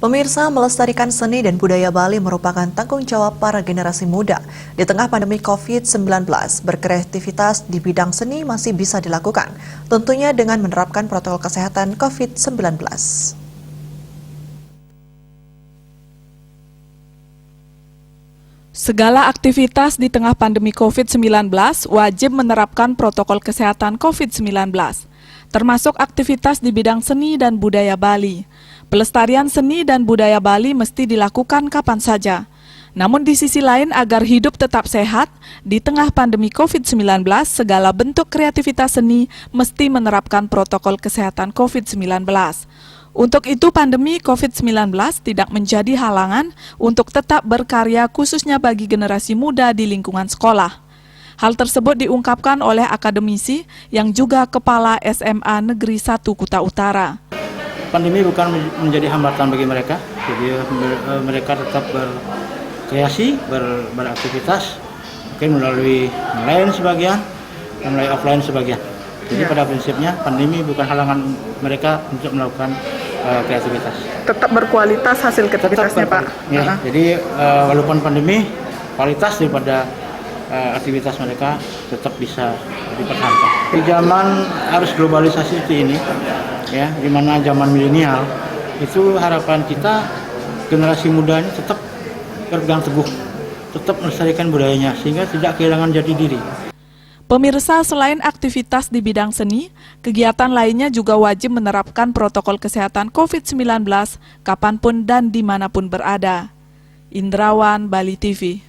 Pemirsa, melestarikan seni dan budaya Bali merupakan tanggung jawab para generasi muda. Di tengah pandemi COVID-19, berkreativitas di bidang seni masih bisa dilakukan, tentunya dengan menerapkan protokol kesehatan COVID-19. Segala aktivitas di tengah pandemi COVID-19 wajib menerapkan protokol kesehatan COVID-19, termasuk aktivitas di bidang seni dan budaya Bali. Pelestarian seni dan budaya Bali mesti dilakukan kapan saja. Namun di sisi lain, agar hidup tetap sehat, di tengah pandemi COVID-19, segala bentuk kreativitas seni mesti menerapkan protokol kesehatan COVID-19. Untuk itu, pandemi COVID-19 tidak menjadi halangan untuk tetap berkarya khususnya bagi generasi muda di lingkungan sekolah. Hal tersebut diungkapkan oleh akademisi yang juga Kepala SMA Negeri 1 Kuta Utara. Pandemi bukan menjadi hambatan bagi mereka, jadi mereka tetap berkreasi, beraktivitas, mungkin melalui online sebagian, dan melalui offline sebagian. Jadi pada prinsipnya pandemi bukan halangan mereka untuk melakukan kreativitas. Tetap berkualitas hasil kreativitasnya, Pak. Ya, jadi walaupun pandemi, kualitas daripada aktivitas mereka tetap bisa dipertahankan. Di zaman arus globalisasi seperti ini, ya, di mana zaman milenial, itu harapan kita generasi mudanya tetap berpegang teguh, tetap melestarikan budayanya sehingga tidak kehilangan jati diri. Pemirsa, selain aktivitas di bidang seni, kegiatan lainnya juga wajib menerapkan protokol kesehatan COVID-19 kapanpun dan dimanapun berada. Indrawan, Bali TV.